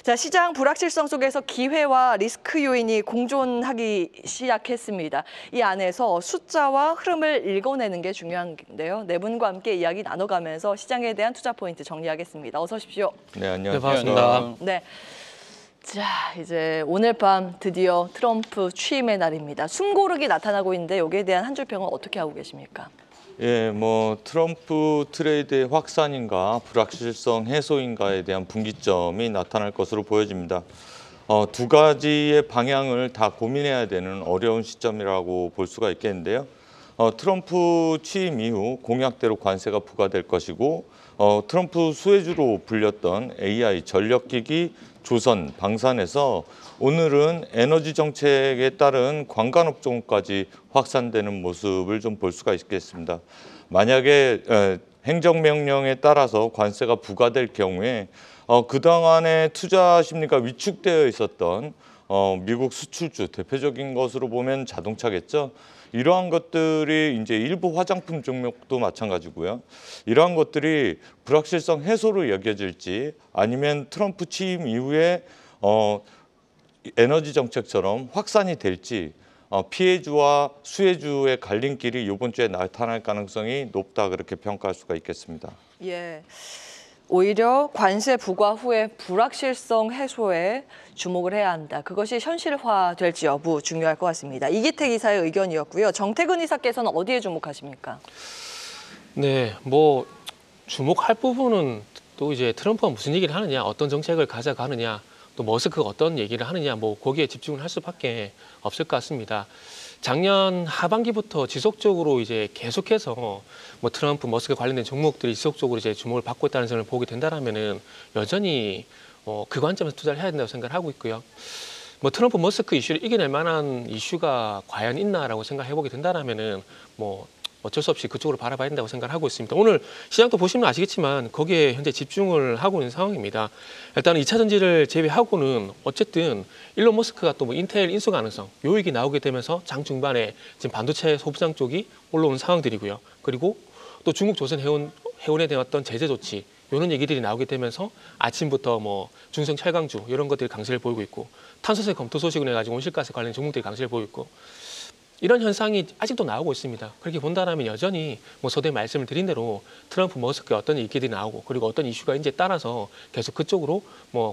자, 시장 불확실성 속에서 기회와 리스크 요인이 공존하기 시작했습니다. 이 안에서 숫자와 흐름을 읽어내는 게 중요한데요. 네 분과 함께 이야기 나눠가면서 시장에 대한 투자 포인트 정리하겠습니다. 어서 오십시오. 네, 안녕하세요. 반갑습니다. 네. 자, 이제 오늘 밤 드디어 트럼프 취임의 날입니다. 숨고르기 나타나고 있는데 여기에 대한 한 줄 평은 어떻게 하고 계십니까? 예, 트럼프 트레이드의 확산인가 불확실성 해소인가에 대한 분기점이 나타날 것으로 보여집니다. 두 가지의 방향을 다 고민해야 되는 어려운 시점이라고 볼 수가 있겠는데요. 트럼프 취임 이후 공약대로 관세가 부과될 것이고 트럼프 수혜주로 불렸던 AI, 전력기기, 조선, 방산에서 오늘은 에너지 정책에 따른 관광업종까지 확산되는 모습을 좀 볼 수가 있겠습니다. 만약에 행정명령에 따라서 관세가 부과될 경우에 그동안의 투자 심리가 위축되어 있었던 미국 수출주 대표적인 것으로 보면 자동차겠죠. 이러한 것들이 이제 일부 화장품 종목도 마찬가지고요. 이러한 것들이 불확실성 해소로 여겨질지 아니면 트럼프 취임 이후에 에너지 정책처럼 확산이 될지 피해주와 수혜주의 갈림길이 이번 주에 나타날 가능성이 높다 그렇게 평가할 수가 있겠습니다. 예. 오히려 관세 부과 후에 불확실성 해소에 주목을 해야 한다. 그것이 현실화될지 여부 중요할 것 같습니다. 이기택 이사의 의견이었고요. 정태근 이사께서는 어디에 주목하십니까? 네, 주목할 부분은 또 이제 트럼프가 무슨 얘기를 하느냐, 어떤 정책을 가져가느냐, 또 머스크가 어떤 얘기를 하느냐, 거기에 집중을 할 수밖에 없을 것 같습니다. 작년 하반기부터 지속적으로 이제 계속해서 트럼프, 머스크 관련된 종목들이 지속적으로 이제 주목을 받고 있다는 점을 보게 된다라면은 여전히 그 관점에서 투자를 해야 된다고 생각을 하고 있고요. 트럼프, 머스크 이슈를 이겨낼 만한 이슈가 과연 있나라고 생각해 보게 된다라면은 어쩔 수 없이 그쪽으로 바라봐야 된다고 생각을 하고 있습니다. 오늘 시장도 보시면 아시겠지만 거기에 현재 집중을 하고 있는 상황입니다. 일단 2차 전지를 제외하고는 어쨌든 일론 머스크가 또 인텔 인수 가능성, 요익이 나오게 되면서 장 중반에 지금 반도체 소부장 쪽이 올라오는 상황들이고요. 그리고 또 중국 조선 해운에 대한 어떤 제재 조치 이런 얘기들이 나오게 되면서 아침부터 중성 철강주 이런 것들이 강세를 보이고 있고 탄소세 검토 소식을 해가지고 온실가스 관련 종목들이 강세를 보이고 있고 이런 현상이 아직도 나오고 있습니다. 그렇게 본다면 여전히 서두에 말씀을 드린 대로 트럼프, 머스크의 어떤 얘기들이 나오고 그리고 어떤 이슈가 인지에 따라서 계속 그쪽으로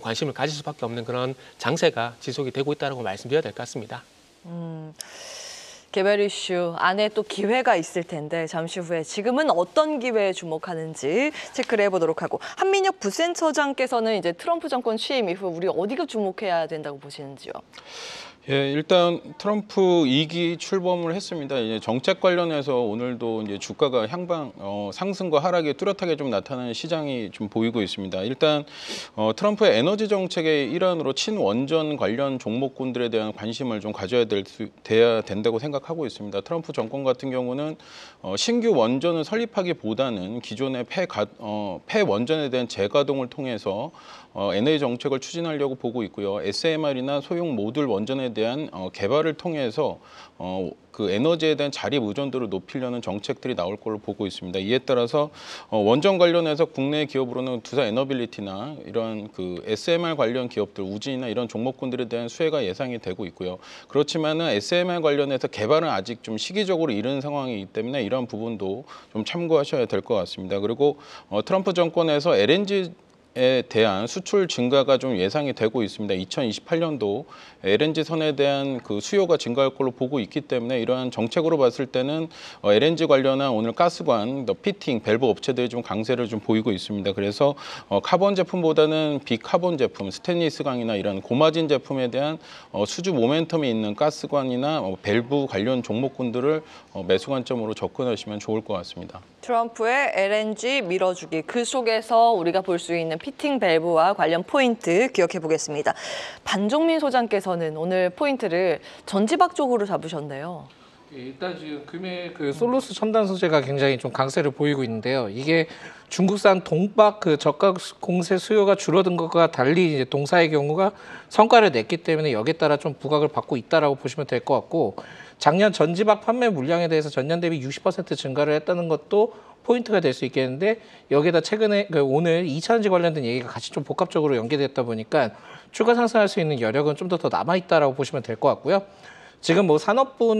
관심을 가질 수밖에 없는 그런 장세가 지속이 되고 있다고 말씀드려야 될 것 같습니다. 개별 이슈 안에 또 기회가 있을 텐데 잠시 후에 지금은 어떤 기회에 주목하는지 체크를 해보도록 하고 한민혁 부센터장께서는 이제 트럼프 정권 취임 이후 우리 어디가 주목해야 된다고 보시는지요? 예, 일단 트럼프 2기 출범을 했습니다. 이제 정책 관련해서 오늘도 이제 주가가 상승과 하락이 뚜렷하게 좀 나타나는 시장이 좀 보이고 있습니다. 일단 트럼프의 에너지 정책의 일환으로 친원전 관련 종목군들에 대한 관심을 좀 가져야 돼야 된다고 생각하고 있습니다. 트럼프 정권 같은 경우는 신규 원전을 설립하기보다는 기존의 폐원전에 대한 재가동을 통해서 에너지 정책을 추진하려고 보고 있고요. SMR이나 소형 모듈 원전에 대한 개발을 통해서 그 에너지에 대한 자립 의존도를 높이려는 정책들이 나올 걸로 보고 있습니다. 이에 따라서 원전 관련해서 국내 기업으로는 두산 에너빌리티나 이런 그 SMR 관련 기업들, 우진이나 이런 종목군들에 대한 수혜가 예상이 되고 있고요. 그렇지만은 SMR 관련해서 개발은 아직 좀 시기적으로 이른 상황이기 때문에 이러한 부분도 좀 참고하셔야 될 것 같습니다. 그리고 트럼프 정권에서 LNG에 대한 수출 증가가 좀 예상이 되고 있습니다. 2028년도 LNG 선에 대한 그 수요가 증가할 걸로 보고 있기 때문에 이러한 정책으로 봤을 때는 LNG 관련한 오늘 가스관, 피팅, 밸브 업체들이 좀 강세를 좀 보이고 있습니다. 그래서 카본 제품보다는 비카본 제품, 스테인리스강이나 이런 고마진 제품에 대한 수주 모멘텀이 있는 가스관이나 밸브 관련 종목군들을 매수 관점으로 접근하시면 좋을 것 같습니다. 트럼프의 LNG 밀어주기, 그 속에서 우리가 볼 수 있는 피팅 밸브와 관련 포인트 기억해 보겠습니다. 반종민 소장께서는 오늘 포인트를 전지박 쪽으로 잡으셨네요. 일단 지금 금일 그 솔루스 첨단 소재가 굉장히 좀 강세를 보이고 있는데요. 이게 중국산 동박 그 저가 공세 수요가 줄어든 것과 달리 이제 동사의 경우가 성과를 냈기 때문에 여기에 따라 좀 부각을 받고 있다라고 보시면 될 것 같고, 작년 전지박 판매 물량에 대해서 전년 대비 60% 증가를 했다는 것도 포인트가 될 수 있겠는데, 여기에다 최근에 오늘 2차전지 관련된 얘기가 같이 좀 복합적으로 연계됐다 보니까 추가 상승할 수 있는 여력은 좀 더 남아 있다라고 보시면 될 것 같고요. 지금 뭐 산업부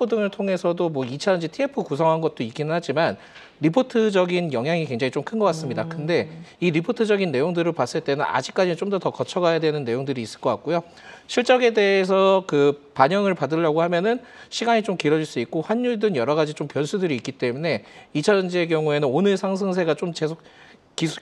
등을 통해서도 뭐 2차전지 TF 구성한 것도 있기는 하지만 리포트적인 영향이 굉장히 좀 큰 것 같습니다. 근데 이 리포트적인 내용들을 봤을 때는 아직까지는 좀 더 거쳐가야 되는 내용들이 있을 것 같고요. 실적에 대해서 그 반영을 받으려고 하면은 시간이 좀 길어질 수 있고 환율 등 여러 가지 좀 변수들이 있기 때문에 2차전지의 경우에는 오늘 상승세가 좀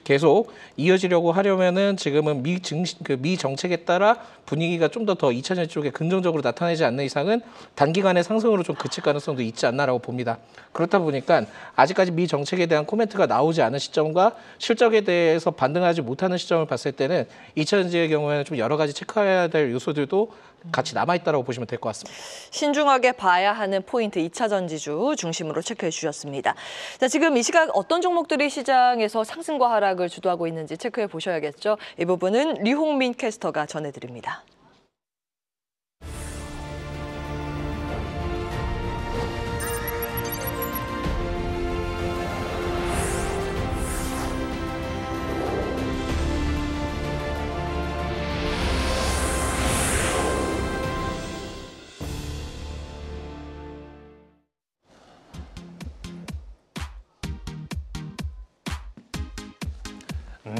계속 이어지려고 하려면은 지금은 미 정책에 따라 분위기가 좀 더 2차전지 쪽에 긍정적으로 나타나지 않는 이상은 단기간에 상승으로 좀 그칠 가능성도 있지 않나라고 봅니다. 그렇다 보니까 아직까지 미 정책에 대한 코멘트가 나오지 않은 시점과 실적에 대해서 반등하지 못하는 시점을 봤을 때는 2차전지의 경우에는 좀 여러 가지 체크해야 될 요소들도 같이 남아있다고 보시면 될 것 같습니다. 신중하게 봐야 하는 포인트 2차 전지주 중심으로 체크해 주셨습니다. 자, 지금 이 시각 어떤 종목들이 시장에서 상승과 하락을 주도하고 있는지 체크해 보셔야겠죠. 이 부분은 류홍민 캐스터가 전해드립니다.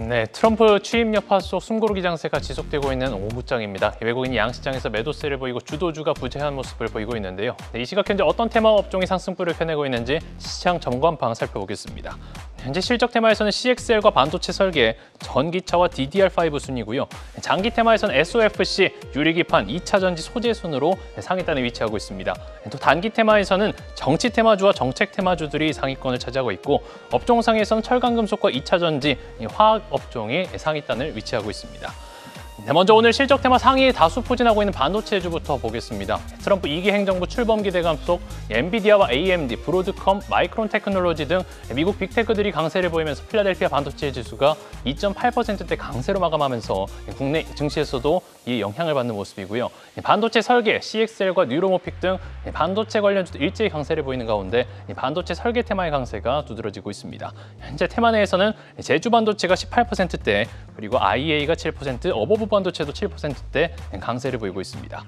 네, 트럼프 취임 여파 속 숨고르기 장세가 지속되고 있는 오후장입니다. 외국인이 양시장에서 매도세를 보이고 주도주가 부재한 모습을 보이고 있는데요. 이 시각 현재 어떤 테마 업종이 상승폭을 펴내고 있는지 시장 전관방 살펴보겠습니다. 현재 실적 테마에서는 CXL과 반도체 설계, 전기차와 DDR5 순이고요. 장기 테마에서는 SOFC, 유리기판, 2차 전지 소재 순으로 상위단에 위치하고 있습니다. 또 단기 테마에서는 정치 테마주와 정책 테마주들이 상위권을 차지하고 있고 업종상에서는 철강금속과 2차 전지, 화학 업종이 상위단을 위치하고 있습니다. 네, 먼저 오늘 실적 테마 상위에 다수 포진하고 있는 반도체주부터 보겠습니다. 트럼프 2기 행정부 출범 기대감 속 엔비디아와 AMD, 브로드컴, 마이크론 테크놀로지 등 미국 빅테크들이 강세를 보이면서 필라델피아 반도체 지수가 2.8%대 강세로 마감하면서 국내 증시에서도 이 영향을 받는 모습이고요. 반도체 설계, CXL과 뉴로모픽 등 반도체 관련주도 일제히 강세를 보이는 가운데 반도체 설계 테마의 강세가 두드러지고 있습니다. 현재 테마 내에서는 제주 반도체가 18%대, 그리고 IEA가 7%, 어버브 반도체도 7%대 강세를 보이고 있습니다.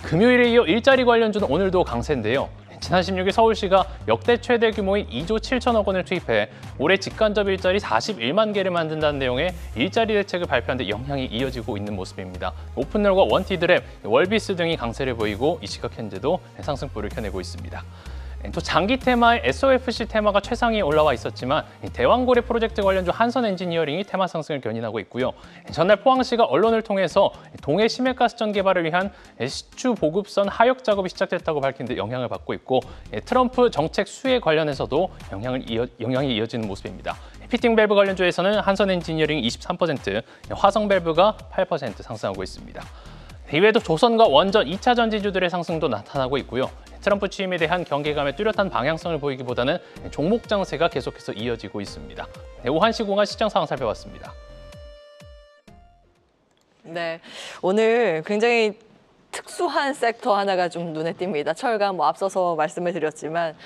금요일에 이어 일자리 관련주는 오늘도 강세인데요. 지난 16일 서울시가 역대 최대 규모인 2조 7천억 원을 투입해 올해 직간접 일자리 41만 개를 만든다는 내용의 일자리 대책을 발표한 데 영향이 이어지고 있는 모습입니다. 오픈롤과 원티드랩, 월비스 등이 강세를 보이고 이 시각 현재도 상승폭을 켜내고 있습니다. 또 장기 테마의 SOFC 테마가 최상위에 올라와 있었지만 대왕고래 프로젝트 관련주 한선 엔지니어링이 테마 상승을 견인하고 있고요. 전날 포항시가 언론을 통해서 동해 심해가스전 개발을 위한 시추 보급선 하역 작업이 시작됐다고 밝힌 데 영향을 받고 있고 트럼프 정책 수혜 관련해서도 영향이 이어지는 모습입니다. 피팅 밸브 관련주에서는 한선 엔지니어링이 23%, 화성 밸브가 8% 상승하고 있습니다. 이외에도 조선과 원전, 2차 전지주들의 상승도 나타나고 있고요. 트럼프 취임에 대한 경계감에 뚜렷한 방향성을 보이기보다는 종목 장세가 계속해서 이어지고 있습니다. 네, 오한시 공간 시장 상황 살펴봤습니다. 네, 오늘 굉장히 특수한 섹터 하나가 좀 눈에 띕니다. 철강 뭐 앞서서 말씀을 드렸지만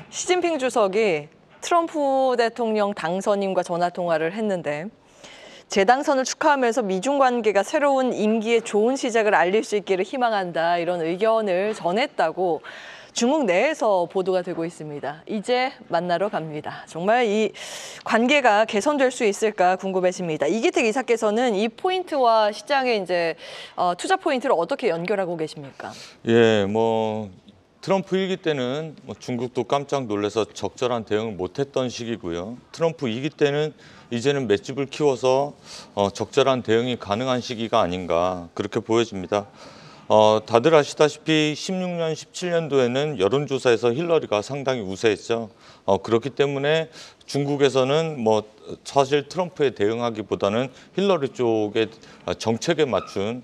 시진핑 주석이 트럼프 대통령 당선인과 전화 통화를 했는데 재당선을 축하하면서 미중 관계가 새로운 임기의 좋은 시작을 알릴 수 있기를 희망한다, 이런 의견을 전했다고 중국 내에서 보도가 되고 있습니다. 이제 만나러 갑니다. 정말 이 관계가 개선될 수 있을까 궁금해집니다. 이기택 이사께서는 이 포인트와 시장의 이제 투자 포인트를 어떻게 연결하고 계십니까? 예, 트럼프 1기 때는 중국도 깜짝 놀라서 적절한 대응을 못했던 시기고요. 트럼프 2기 때는 이제는 맷집을 키워서 적절한 대응이 가능한 시기가 아닌가, 그렇게 보여집니다. 다들 아시다시피 16년, 17년도에는 여론조사에서 힐러리가 상당히 우세했죠. 그렇기 때문에 중국에서는 사실 트럼프에 대응하기보다는 힐러리 쪽의 정책에 맞춘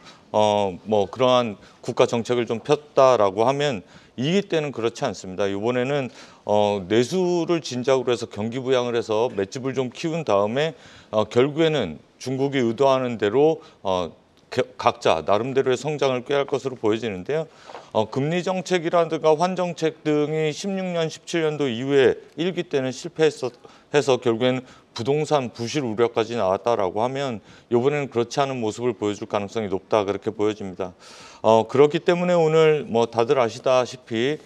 그러한 국가 정책을 좀 폈다라고 하면, 2기 때는 그렇지 않습니다. 이번에는 내수를 진작으로 해서 경기 부양을 해서 맷집을 좀 키운 다음에 결국에는 중국이 의도하는 대로 각자 나름대로의 성장을 꾀할 것으로 보여지는데요. 금리 정책이라든가 환정책 등이 16년, 17년도 이후에 1기 때는 실패해서 결국에는 부동산 부실 우려까지 나왔다라고 하면 이번에는 그렇지 않은 모습을 보여줄 가능성이 높다 그렇게 보여집니다. 그렇기 때문에 오늘 뭐 다들 아시다시피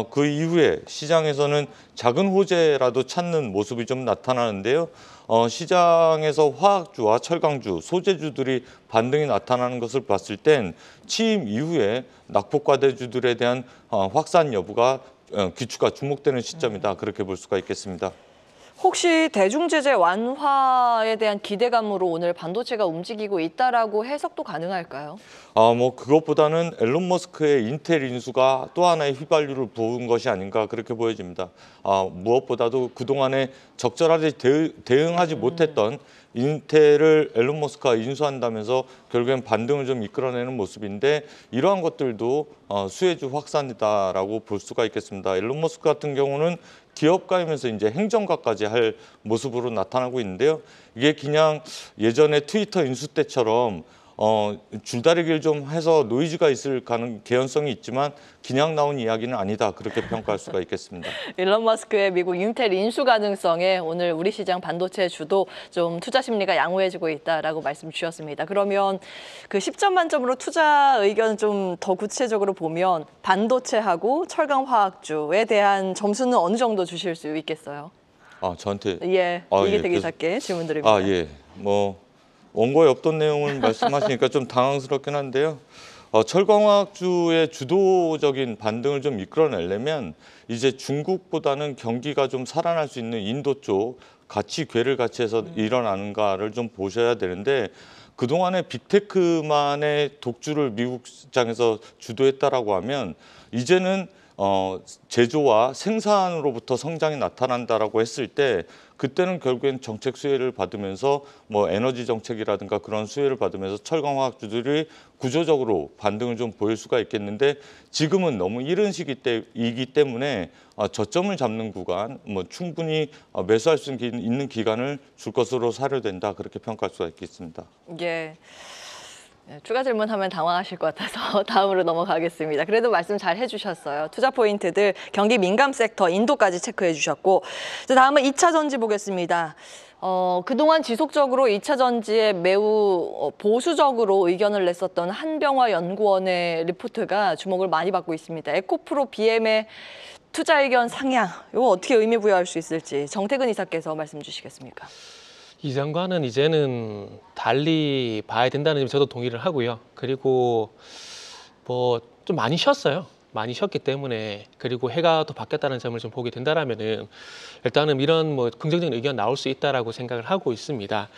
그 이후에 시장에서는 작은 호재라도 찾는 모습이 좀 나타나는데요. 시장에서 화학주와 철강주, 소재주들이 반등이 나타나는 것을 봤을 땐 취임 이후에 낙폭과대주들에 대한 확산 여부가 귀추가 주목되는 시점이다 그렇게 볼 수가 있겠습니다. 혹시 대중제재 완화에 대한 기대감으로 오늘 반도체가 움직이고 있다라고 해석도 가능할까요? 뭐 그것보다는 앨런 머스크의 인텔 인수가 또 하나의 휘발유를 부은 것이 아닌가 그렇게 보여집니다. 무엇보다도 그동안에 적절하게 대응하지 못했던 인텔을 앨런 머스크가 인수한다면서 결국엔 반등을 좀 이끌어내는 모습인데 이러한 것들도 수혜주 확산이다라고 볼 수가 있겠습니다. 앨런 머스크 같은 경우는 기업가이면서 이제 행정가까지 할 모습으로 나타나고 있는데요. 이게 그냥 예전에 트위터 인수 때처럼 줄다리기를 좀 해서 노이즈가 있을 개연성이 있지만 그냥 나온 이야기는 아니다 그렇게 평가할 수가 있겠습니다. 일론 머스크의 미국 인텔 인수 가능성에 오늘 우리 시장 반도체 주도 좀 투자 심리가 양호해지고 있다라고 말씀 주셨습니다. 그러면 그 10점 만점으로 투자 의견 좀 더 구체적으로 보면 반도체하고 철강화학주에 대한 점수는 어느 정도 주실 수 있겠어요? 저한테 예, 이게 되게 작게 질문드립니다. 예, 뭐 원고에 없던 내용을 말씀하시니까 좀 당황스럽긴 한데요. 철강화학주의 주도적인 반등을 좀 이끌어내려면 이제 중국보다는 경기가 좀 살아날 수 있는 인도 쪽 같이 궤를 같이 해서 일어나는가를 좀 보셔야 되는데 그동안에 빅테크만의 독주를 미국 시장에서 주도했다라고 하면 이제는 제조와 생산으로부터 성장이 나타난다라고 했을 때 그때는 결국엔 정책 수혜를 받으면서 뭐 에너지 정책이라든가 그런 수혜를 받으면서 철강화학주들이 구조적으로 반등을 좀 보일 수가 있겠는데 지금은 너무 이른 시기이기 때문에 저점을 잡는 구간, 뭐 충분히 매수할 수 있는 기간을 줄 것으로 사료된다 그렇게 평가할 수가 있겠습니다. 예. 추가 질문하면 당황하실 것 같아서 다음으로 넘어가겠습니다. 그래도 말씀 잘 해주셨어요. 투자 포인트들 경기 민감 섹터 인도까지 체크해 주셨고 다음은 2차 전지 보겠습니다. 그동안 지속적으로 2차 전지에 매우 보수적으로 의견을 냈었던 한병화 연구원의 리포트가 주목을 많이 받고 있습니다. 에코프로 BM의 투자 의견 상향, 이거 어떻게 의미 부여할 수 있을지 정태근 이사께서 말씀 주시겠습니까? 이 장관은 이제는 달리 봐야 된다는 점 저도 동의를 하고요. 그리고 뭐 좀 많이 쉬었어요. 많이 쉬었기 때문에 그리고 해가 또 바뀌었다는 점을 좀 보게 된다라면은 일단은 이런 뭐 긍정적인 의견 나올 수 있다라고 생각을 하고 있습니다.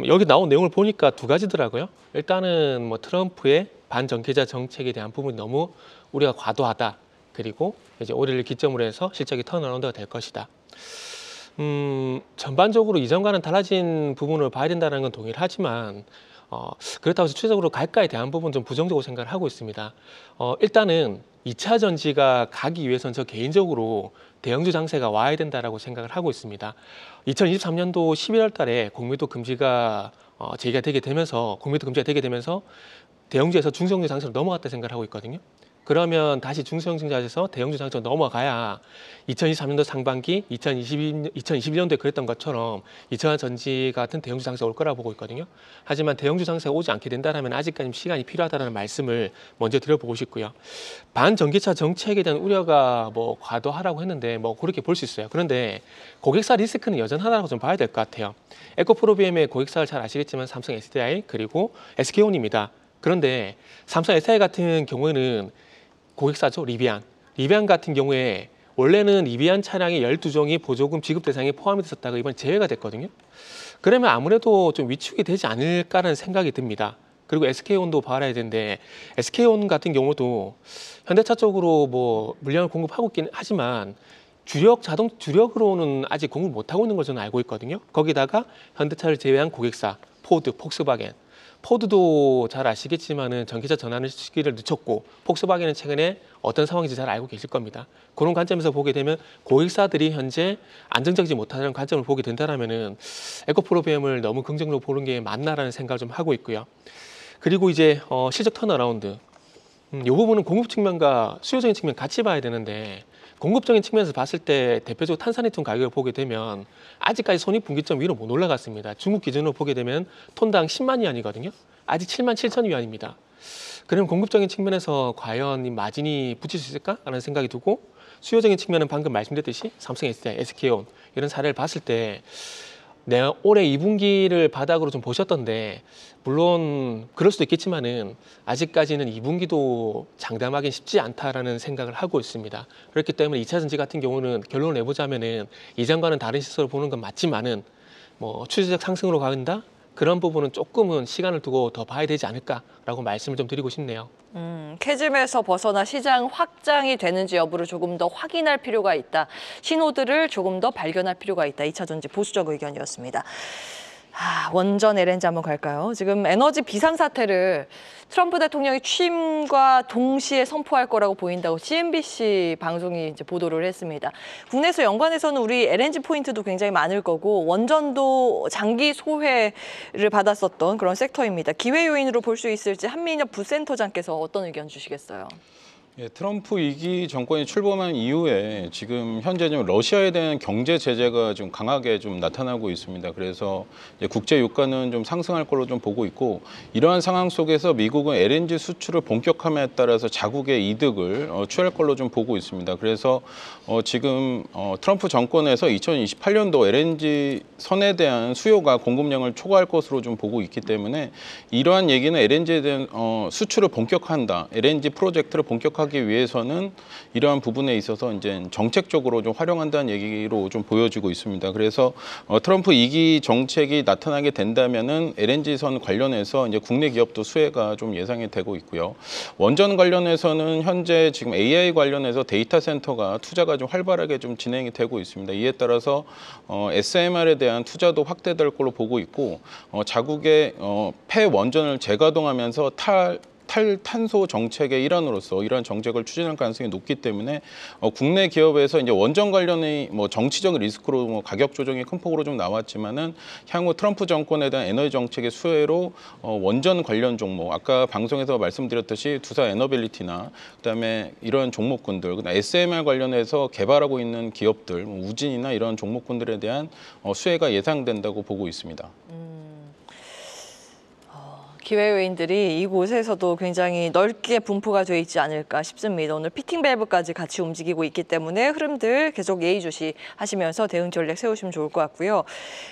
여기 나온 내용을 보니까 두 가지더라고요. 일단은 뭐 트럼프의 반정계자 정책에 대한 부분이 너무 우리가 과도하다. 그리고 이제 올해를 기점으로 해서 실적이 턴어라운드가 될 것이다. 전반적으로 이전과는 달라진 부분을 봐야 된다는 건 동의를 하지만 그렇다고 해서 추세적으로 갈까에 대한 부분 좀 부정적으로 생각을 하고 있습니다. 일단은 2차 전지가 가기 위해서는 저 개인적으로 대형주 장세가 와야 된다라고 생각을 하고 있습니다. 2023년도 11월 달에 공매도 금지가 제기가 되게 되면서 대형주에서 중소형주 장세로 넘어갔다 생각을 하고 있거든요. 그러면 다시 중소형주에서 대형주 장세로 넘어가야 2023년도 상반기, 2022년도에 그랬던 것처럼 2차 전지 같은 대형주 장세가 올 거라고 보고 있거든요. 하지만 대형주 장세가 오지 않게 된다면 아직까지 시간이 필요하다는 말씀을 먼저 드려보고 싶고요. 반전기차 정책에 대한 우려가 뭐 과도하라고 했는데 뭐 그렇게 볼 수 있어요. 그런데 고객사 리스크는 여전하다고 좀 봐야 될 것 같아요. 에코프로비엠의 고객사를 잘 아시겠지만 삼성 SDI 그리고 SK온입니다. 그런데 삼성 SDI 같은 경우에는 고객사죠. 리비안 같은 경우에 원래는 리비안 차량의 12종이 보조금 지급 대상에 포함이 됐었다가 이번 제외가 됐거든요. 그러면 아무래도 좀 위축이 되지 않을까라는 생각이 듭니다. 그리고 SK온도 봐야 되는데 SK온 같은 경우도 현대차 쪽으로 뭐 물량을 공급하고 있긴 하지만 주력으로는 아직 공급 못하고 있는 걸 저는 알고 있거든요. 거기다가 현대차를 제외한 고객사 포드, 폭스바겐 포드도 잘 아시겠지만은 전기차 전환 시기를 늦췄고 폭스바겐은 최근에 어떤 상황인지 잘 알고 계실 겁니다. 그런 관점에서 보게 되면 고객사들이 현재 안정적이지 못하다는 관점을 보게 된다면은 에코프로비엠을 너무 긍정적으로 보는 게 맞나라는 생각을 좀 하고 있고요. 그리고 이제 실적 턴어라운드 이 부분은 공급 측면과 수요적인 측면 같이 봐야 되는데 공급적인 측면에서 봤을 때 대표적으로 탄산리튬 가격을 보게 되면 아직까지 손익분기점 위로 못 올라갔습니다. 중국 기준으로 보게 되면 톤당 10만 위안이거든요. 아직 7만 7천 위안입니다. 그럼 공급적인 측면에서 과연 이 마진이 붙일 수 있을까라는 생각이 들고 수요적인 측면은 방금 말씀드렸듯이 삼성, SDI, SK온 이런 사례를 봤을 때 내가 올해 2분기를 바닥으로 좀 보셨던데 물론 그럴 수도 있겠지만은 아직까지는 2분기도 장담하기 쉽지 않다라는 생각을 하고 있습니다. 그렇기 때문에 2차 전지 같은 경우는 결론을 내보자면은 이전과는 다른 시선으로 보는 건 맞지만은 뭐 추세적 상승으로 간다? 그런 부분은 조금은 시간을 두고 더 봐야 되지 않을까라고 말씀을 좀 드리고 싶네요. 캐즘에서 벗어나 시장 확장이 되는지 여부를 조금 더 확인할 필요가 있다. 신호들을 조금 더 발견할 필요가 있다. 2차 전지 보수적 의견이었습니다. 원전 LNG 한번 갈까요? 지금 에너지 비상사태를 트럼프 대통령이 취임과 동시에 선포할 거라고 보인다고 CNBC 방송이 이제 보도를 했습니다. 국내에서 연관해서는 우리 LNG 포인트도 굉장히 많을 거고 원전도 장기 소회를 받았었던 그런 섹터입니다. 기회 요인으로 볼 수 있을지 한민혁 부센터장께서 어떤 의견 주시겠어요? 예, 트럼프 2기 정권이 출범한 이후에 지금 현재 좀 러시아에 대한 경제 제재가 좀 강하게 좀 나타나고 있습니다. 그래서 이제 국제 유가는 좀 상승할 걸로 좀 보고 있고 이러한 상황 속에서 미국은 LNG 수출을 본격화함에 따라서 자국의 이득을 취할 걸로 좀 보고 있습니다. 그래서 지금 트럼프 정권에서 2028년도 LNG 선에 대한 수요가 공급량을 초과할 것으로 좀 보고 있기 때문에 이러한 얘기는 LNG에 대한 수출을 본격화한다. LNG 프로젝트를 본격화하기 위해서는 이러한 부분에 있어서 이제 정책적으로 좀 활용한다는 얘기로 좀 보여지고 있습니다. 그래서 트럼프 2기 정책이 나타나게 된다면은 LNG선 관련해서 이제 국내 기업도 수혜가 좀 예상이 되고 있고요. 원전 관련해서는 현재 지금 AI 관련해서 데이터 센터가 투자가 좀 활발하게 좀 진행이 되고 있습니다. 이에 따라서 SMR에 대한 투자도 확대될 걸로 보고 있고 자국의 폐원전을 재가동하면서 탈탄소 정책의 일환으로서 이러한 정책을 추진할 가능성이 높기 때문에 국내 기업에서 이제 원전 관련의 뭐 정치적 리스크로 뭐 가격 조정이 큰 폭으로 좀 나왔지만은 향후 트럼프 정권에 대한 에너지 정책의 수혜로 원전 관련 종목 아까 방송에서 말씀드렸듯이 두산 에너빌리티나 그다음에 이런 종목군들 그다음 SMR 관련해서 개발하고 있는 기업들 뭐 우진이나 이런 종목군들에 대한 수혜가 예상된다고 보고 있습니다. 기회 요인들이 이곳에서도 굉장히 넓게 분포가 돼 있지 않을까 싶습니다. 오늘 피팅 밸브까지 같이 움직이고 있기 때문에 흐름들 계속 예의주시하시면서 대응 전략 세우시면 좋을 것 같고요.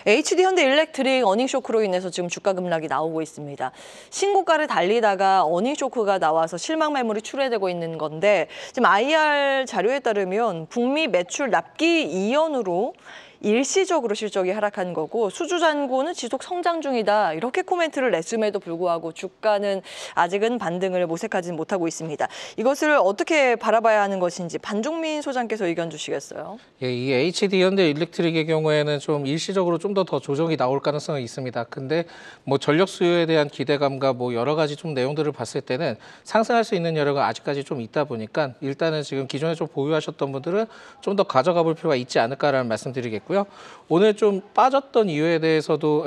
HD 현대일렉트릭 어닝 쇼크로 인해서 지금 주가 급락이 나오고 있습니다. 신고가를 달리다가 어닝 쇼크가 나와서 실망 매물이 출회되고 있는 건데 지금 IR 자료에 따르면 북미 매출 납기 이연으로 일시적으로 실적이 하락한 거고 수주잔고는 지속 성장 중이다. 이렇게 코멘트를 냈음에도 불구하고 주가는 아직은 반등을 모색하지는 못하고 있습니다. 이것을 어떻게 바라봐야 하는 것인지 반종민 소장께서 의견 주시겠어요? 예, 이 HD 현대 일렉트릭의 경우에는 좀 일시적으로 좀 더 조정이 나올 가능성이 있습니다. 근데 뭐 전력 수요에 대한 기대감과 뭐 여러 가지 좀 내용들을 봤을 때는 상승할 수 있는 여력은 아직까지 좀 있다 보니까 일단은 지금 기존에 좀 보유하셨던 분들은 좀 더 가져가 볼 필요가 있지 않을까라는 말씀드리겠고요. 오늘 좀 빠졌던 이유에 대해서도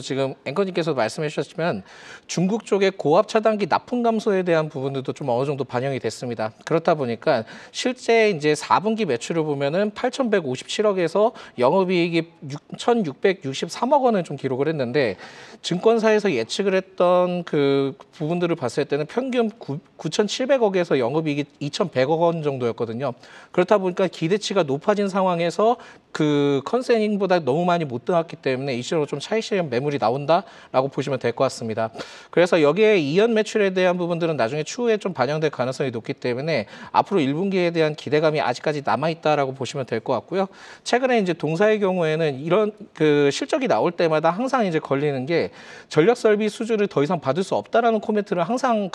지금 앵커님께서 말씀해 주셨지만 중국 쪽의 고압 차단기 납품 감소에 대한 부분들도 좀 어느 정도 반영이 됐습니다. 그렇다 보니까 실제 이제 4분기 매출을 보면은 8,157억에서 영업이익이 6,663억 원을 좀 기록을 했는데 증권사에서 예측을 했던 그 부분들을 봤을 때는 평균 9,700억에서 영업이익이 2,100억 원 정도였거든요. 그렇다 보니까 기대치가 높아진 상황에서 그 컨센팅보다 너무 많이 못 나왔기 때문에 이시로 좀 차익 실현 매물이 나온다라고 보시면 될 것 같습니다. 그래서 여기에 이연 매출에 대한 부분들은 나중에 추후에 좀 반영될 가능성이 높기 때문에 앞으로 1분기에 대한 기대감이 아직까지 남아 있다라고 보시면 될 것 같고요. 최근에 이제 동사의 경우에는 이런 그 실적이 나올 때마다 항상 이제 걸리는 게 전력 설비 수주를 더 이상 받을 수 없다라는 코멘트를 항상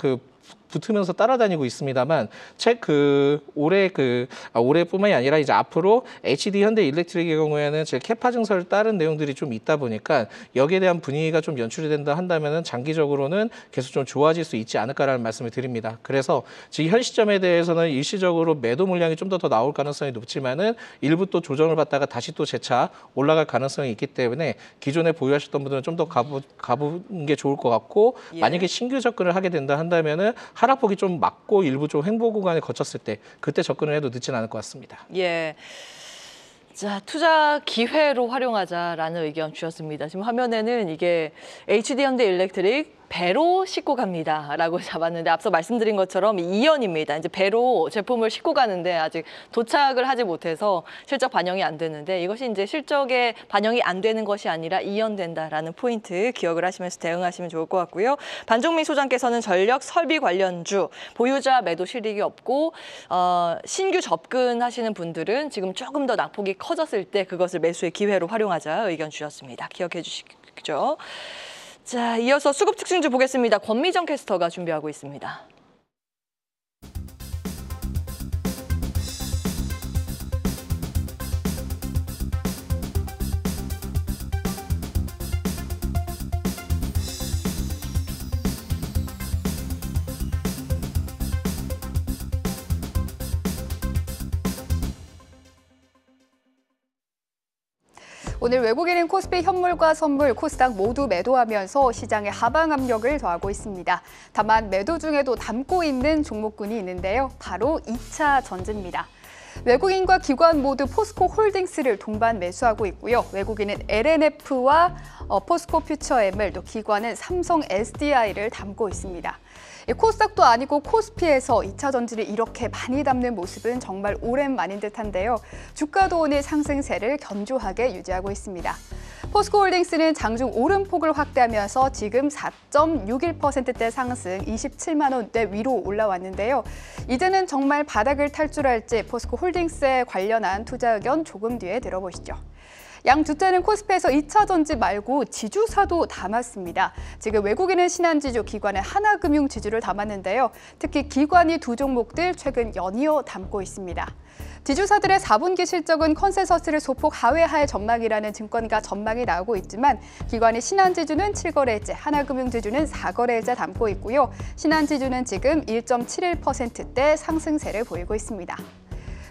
붙으면서 따라다니고 있습니다만 올해뿐만이 아니라 이제 앞으로 HD 현대 일렉트릭의 경우에는 제 캐파 증설을 따른 내용들이 좀 있다 보니까 여기에 대한 분위기가 좀 연출이 된다 한다면은 장기적으로는 계속 좀 좋아질 수 있지 않을까라는 말씀을 드립니다. 그래서 지금 현 시점에 대해서는 일시적으로 매도 물량이 좀 더 나올 가능성이 높지만은 일부 또 조정을 받다가 다시 또 재차 올라갈 가능성이 있기 때문에 기존에 보유하셨던 분들은 좀 더 가보는 게 좋을 것 같고 예. 만약에 신규 접근을 하게 된다 한다면은 하락폭이 좀 맞고 일부 좀 횡보 구간에 거쳤을 때 그때 접근을 해도 늦지는 않을 것 같습니다. 예. 자, 투자 기회로 활용하자라는 의견 주셨습니다. 지금 화면에는 이게 HD현대 일렉트릭 배로 싣고 갑니다라고 잡았는데 앞서 말씀드린 것처럼 이연입니다. 이제 배로 제품을 싣고 가는데 아직 도착을 하지 못해서 실적 반영이 안 되는데 이것이 이제 실적에 반영이 안 되는 것이 아니라 이연된다라는 포인트 기억을 하시면서 대응하시면 좋을 것 같고요. 반종민 소장께서는 전력 설비 관련주 보유자 매도 실익이 없고 신규 접근하시는 분들은 지금 조금 더 낙폭이 커졌을 때 그것을 매수의 기회로 활용하자 의견 주셨습니다. 기억해 주시죠. 자, 이어서 수급 특징주 보겠습니다. 권미정 캐스터가 준비하고 있습니다. 오늘 외국인은 코스피 현물과 선물, 코스닥 모두 매도하면서 시장의 하방 압력을 더하고 있습니다. 다만 매도 중에도 담고 있는 종목군이 있는데요. 바로 2차 전지입니다. 외국인과 기관 모두 포스코 홀딩스를 동반 매수하고 있고요. 외국인은 LNF와 포스코 퓨처엠을, 또 기관은 삼성 SDI를 담고 있습니다. 코스닥도 아니고 코스피에서 2차 전지를 이렇게 많이 담는 모습은 정말 오랜만인 듯한데요. 주가도 오늘 상승세를 견조하게 유지하고 있습니다. 포스코홀딩스는 장중 오름폭을 확대하면서 지금 4.61%대 상승 27만 원대 위로 올라왔는데요. 이제는 정말 바닥을 탈출할지 포스코홀딩스에 관련한 투자 의견 조금 뒤에 들어보시죠. 양 주자는 코스피에서 2차 전지 말고 지주사도 담았습니다. 지금 외국인은 신한지주, 기관은 하나금융지주를 담았는데요. 특히 기관이 두 종목들 최근 연이어 담고 있습니다. 지주사들의 4분기 실적은 컨센서스를 소폭 하회할 전망이라는 증권가 전망이 나오고 있지만 기관이 신한지주는 7거래일째, 하나금융지주는 4거래일째 담고 있고요. 신한지주는 지금 1.71%대 상승세를 보이고 있습니다.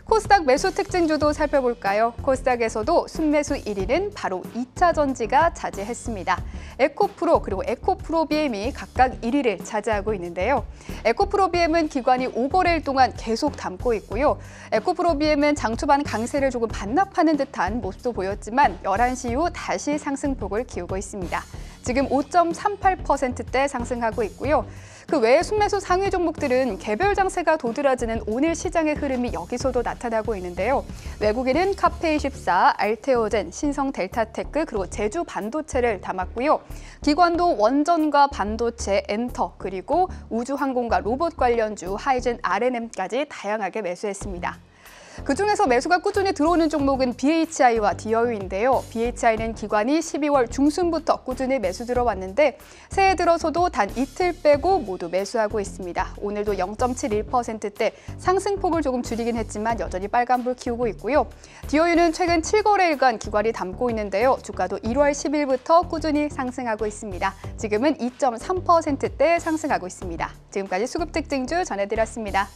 코스닥 매수 특징주도 살펴볼까요? 코스닥에서도 순매수 1위는 바로 2차 전지가 차지했습니다. 에코프로 그리고 에코프로비엠이 각각 1위를 차지하고 있는데요. 에코프로비엠은 기관이 5거래일 동안 계속 담고 있고요. 에코프로비엠은 장 초반 강세를 조금 반납하는 듯한 모습도 보였지만 11시 이후 다시 상승폭을 키우고 있습니다. 지금 5.38%대 상승하고 있고요. 그 외에 순매수 상위 종목들은 개별 장세가 도드라지는 오늘 시장의 흐름이 여기서도 나타나고 있는데요. 외국인은 카페24, 알테오젠, 신성델타테크 그리고 제주반도체를 담았고요. 기관도 원전과 반도체, 엔터 그리고 우주항공과 로봇 관련주 하이젠 R&M까지 다양하게 매수했습니다. 그중에서 매수가 꾸준히 들어오는 종목은 BHI와 디어유인데요. BHI는 기관이 12월 중순부터 꾸준히 매수 들어왔는데 새해 들어서도 단 이틀 빼고 모두 매수하고 있습니다. 오늘도 0.71%대 상승폭을 조금 줄이긴 했지만 여전히 빨간불 키우고 있고요. 디어유는 최근 7거래일간 기관이 담고 있는데요. 주가도 1월 10일부터 꾸준히 상승하고 있습니다. 지금은 2.3%대 상승하고 있습니다. 지금까지 수급 특징주 전해드렸습니다.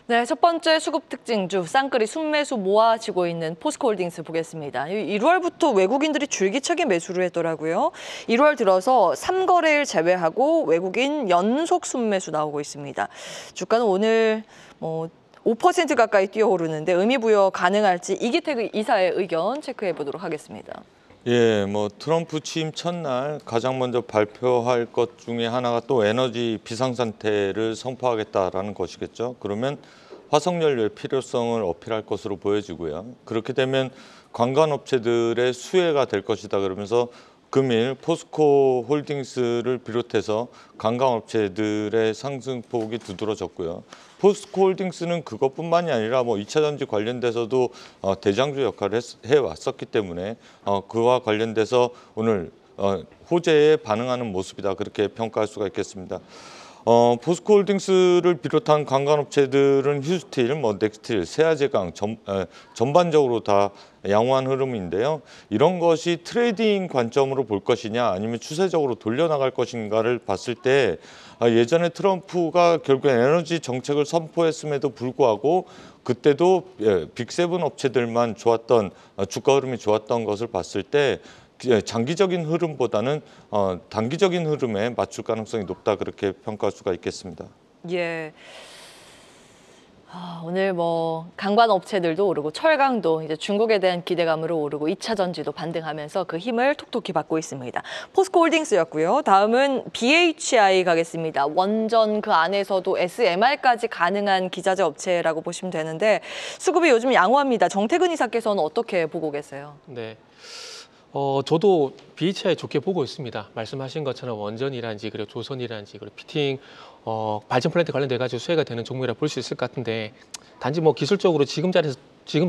네, 첫 번째 수급 특징주, 쌍끌이 순매수 모아지고 있는 포스코홀딩스 보겠습니다. 1월부터 외국인들이 줄기차게 매수를 했더라고요. 1월 들어서 3거래일 제외하고 외국인 연속 순매수 나오고 있습니다. 주가는 오늘 5% 가까이 뛰어오르는데 의미 부여 가능할지 이기택 이사의 의견 체크해 보도록 하겠습니다. 예, 트럼프 취임 첫날 가장 먼저 발표할 것 중에 하나가 또 에너지 비상상태를 선포하겠다라는 것이겠죠. 그러면 화석연료의 필요성을 어필할 것으로 보여지고요. 그렇게 되면 관광업체들의 수혜가 될 것이다 그러면서 금일 포스코 홀딩스를 비롯해서 관광업체들의 상승폭이 두드러졌고요. 포스코 홀딩스는 그것뿐만이 아니라 2차 전지 관련돼서도 대장주 역할을 해왔었기 때문에 그와 관련돼서 오늘 호재에 반응하는 모습이다 그렇게 평가할 수가 있겠습니다. 포스코 홀딩스를 비롯한 관광업체들은 휴스틸, 넥스틸, 세아제강 전반적으로 다 양호한 흐름인데요. 이런 것이 트레이딩 관점으로 볼 것이냐 아니면 추세적으로 돌려나갈 것인가를 봤을 때 예전에 트럼프가 결국 에너지 정책을 선포했음에도 불구하고 그때도 빅세븐 업체들만 좋았던 주가 흐름이 좋았던 것을 봤을 때 장기적인 흐름보다는 단기적인 흐름에 맞출 가능성이 높다 그렇게 평가할 수가 있겠습니다. 예. 오늘 뭐 강반 업체들도 오르고 철강도 이제 중국에 대한 기대감으로 오르고 2차 전지도 반등하면서 그 힘을 톡톡히 받고 있습니다. 포스코홀딩스였고요. 다음은 BHI 가겠습니다. 원전 그 안에서도 SMR까지 가능한 기자재 업체라고 보시면 되는데 수급이 요즘 양호합니다. 정태근 이사께서는 어떻게 보고 계세요? 네. 저도 BHI 좋게 보고 있습니다. 말씀하신 것처럼 원전이란지 그리고 조선이란지 그리고 피팅 발전 플랜트 관련돼 가지고 수혜가 되는 종목이라 볼 수 있을 것 같은데 단지 뭐 기술적으로 지금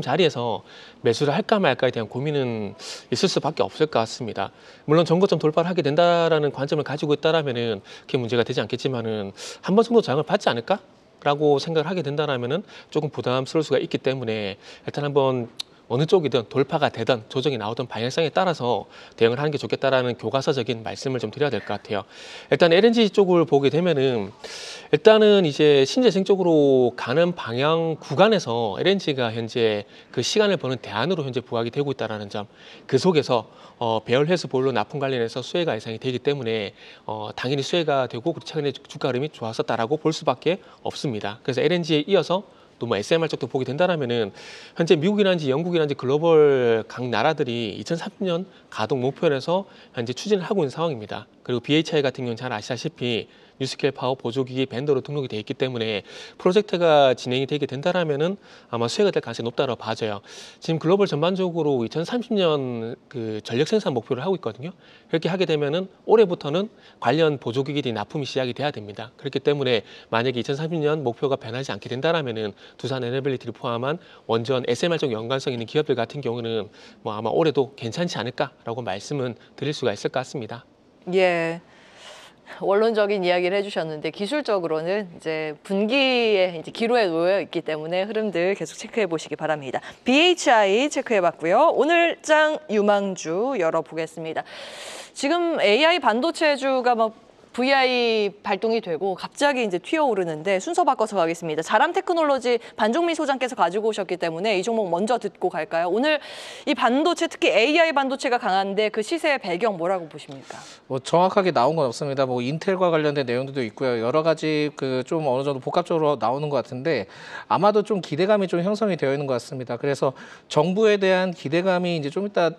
자리에서 매수를 할까 말까에 대한 고민은 있을 수밖에 없을 것 같습니다. 물론 전고점 돌파를 하게 된다라는 관점을 가지고 있다라면은 그게 문제가 되지 않겠지만은 한 번 정도 저항을 받지 않을까라고 생각을 하게 된다라면은 조금 부담스러울 수가 있기 때문에 일단 한번 어느 쪽이든 돌파가 되든 조정이 나오든 방향성에 따라서 대응을 하는 게 좋겠다라는 교과서적인 말씀을 좀 드려야 될 것 같아요. 일단 LNG 쪽을 보게 되면은 일단은 이제 신재생 쪽으로 가는 방향 구간에서 LNG가 현재 그 시간을 버는 대안으로 현재 부각이 되고 있다는 점, 그 속에서 배열 회수 보일러 납품 관련해서 수혜가 예상이 되기 때문에 당연히 수혜가 되고 최근에 주가 흐름이 좋았었다라고 볼 수밖에 없습니다. 그래서 LNG에 이어서 또 뭐 SMR 쪽도 보게 된다라면은 현재 미국이란지 영국이란지 글로벌 각 나라들이 2030년 가동 목표에서 현재 추진을 하고 있는 상황입니다. 그리고 BHI 같은 경우는 잘 아시다시피 뉴스케일 파워 보조기기 벤더로 등록이 돼 있기 때문에 프로젝트가 진행이 되게 된다라면은 아마 수혜가 될 가능성이 높다고 봐져요. 지금 글로벌 전반적으로 2030년 그 전력 생산 목표를 하고 있거든요. 그렇게 하게 되면은 올해부터는 관련 보조기기들이 납품이 시작이 돼야 됩니다. 그렇기 때문에 만약에 2030년 목표가 변하지 않게 된다라면은 두산 에너빌리티를 포함한 원전 SMR 쪽 연관성 있는 기업들 같은 경우는 뭐 아마 올해도 괜찮지 않을까라고 말씀은 드릴 수가 있을 것 같습니다. 예. 원론적인 이야기를 해주셨는데 기술적으로는 이제 분기에 이제 기로에 놓여 있기 때문에 흐름들 계속 체크해 보시기 바랍니다. BHI 체크해봤고요. 오늘 장 유망주 열어보겠습니다. 지금 AI 반도체주가 막 VI 발동이 되고 갑자기 이제 튀어오르는데 순서 바꿔서 가겠습니다. 자람 테크놀로지 반종민 소장께서 가지고 오셨기 때문에 이 종목 먼저 듣고 갈까요? 오늘 이 반도체 특히 AI 반도체가 강한데 그 시세의 배경 뭐라고 보십니까? 뭐 정확하게 나온 건 없습니다. 뭐 인텔과 관련된 내용들도 있고요. 여러 가지 그 좀 어느 정도 복합적으로 나오는 것 같은데 아마도 좀 기대감이 좀 형성이 되어 있는 것 같습니다. 그래서 정부에 대한 기대감이 이제 좀 이따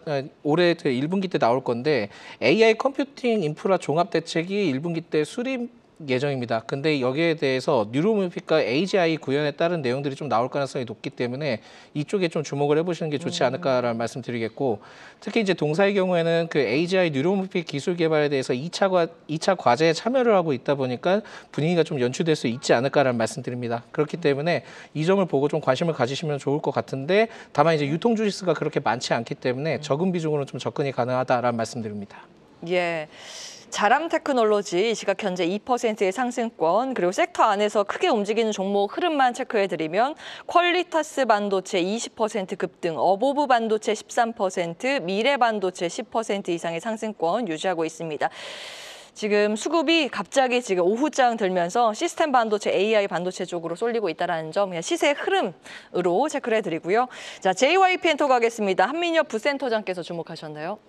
올해 1분기 때 나올 건데 AI 컴퓨팅 인프라 종합 대책이 1분기 때 수립 예정입니다. 근데 여기에 대해서 뉴로모픽과 AGI 구현에 따른 내용들이 좀 나올 가능성이 높기 때문에 이쪽에 좀 주목을 해보시는 게 좋지 않을까라는 말씀드리겠고, 특히 이제 동사의 경우에는 그 AGI 뉴로모픽 기술 개발에 대해서 2차 과제에 참여를 하고 있다 보니까 분위기가 좀 연출될 수 있지 않을까라는 말씀드립니다. 그렇기 때문에 이 점을 보고 좀 관심을 가지시면 좋을 것 같은데, 다만 이제 유통 주식수가 그렇게 많지 않기 때문에 적은 비중으로 좀 접근이 가능하다라는 말씀드립니다. 예. 자람 테크놀로지 시각 현재 2%의 상승권, 그리고 섹터 안에서 크게 움직이는 종목 흐름만 체크해드리면 퀄리타스 반도체 20% 급등, 어보브 반도체 13%, 미래 반도체 10% 이상의 상승권 유지하고 있습니다. 지금 수급이 갑자기 지금 오후장 들면서 시스템 반도체, AI 반도체 쪽으로 쏠리고 있다는 점, 그냥 시세 흐름으로 체크를 해드리고요. 자, JYP 엔터 가겠습니다. 한민엽 부센터장께서 주목하셨나요?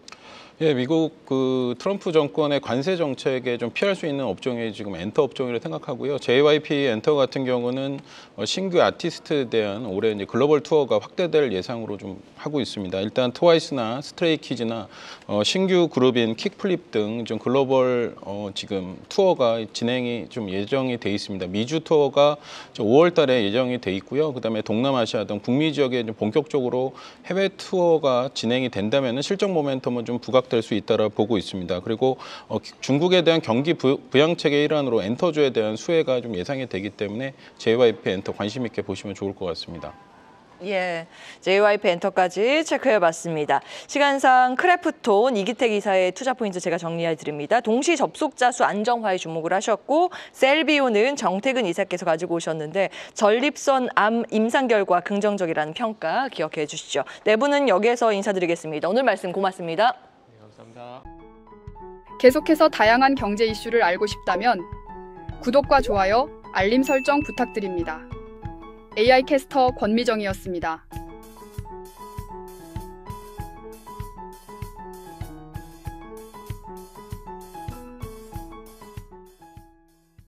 예, 미국 그 트럼프 정권의 관세 정책에 좀 피할 수 있는 업종이 지금 엔터 업종이라고 생각하고요. JYP 엔터 같은 경우는 신규 아티스트에 대한 올해 이제 글로벌 투어가 확대될 예상으로 좀 하고 있습니다. 일단 트와이스나 스트레이키즈나 신규 그룹인 킥플립 등 좀 글로벌 지금 투어가 진행이 좀 예정이 돼 있습니다. 미주 투어가 5월 달에 예정이 돼 있고요. 그다음에 동남아시아 등 북미 지역에 좀 본격적으로 해외 투어가 진행이 된다면은 실적 모멘텀은 좀 부각될 수 있다라 보고 있습니다. 그리고 중국에 대한 경기 부양책의 일환으로 엔터주에 대한 수혜가 좀 예상이 되기 때문에 JYP 엔터 관심 있게 보시면 좋을 것 같습니다. 예, JYP 엔터까지 체크해봤습니다. 시간상 크래프톤 이기택 이사의 투자 포인트 제가 정리해드립니다. 동시 접속자 수 안정화에 주목을 하셨고, 셀비오는 정태근 이사께서 가지고 오셨는데 전립선 암 임상 결과 긍정적이라는 평가 기억해 주시죠. 네 분은 여기에서 인사드리겠습니다. 오늘 말씀 고맙습니다. 네, 감사합니다. 계속해서 다양한 경제 이슈를 알고 싶다면 구독과 좋아요, 알림 설정 부탁드립니다. AI 캐스터 권미정이었습니다.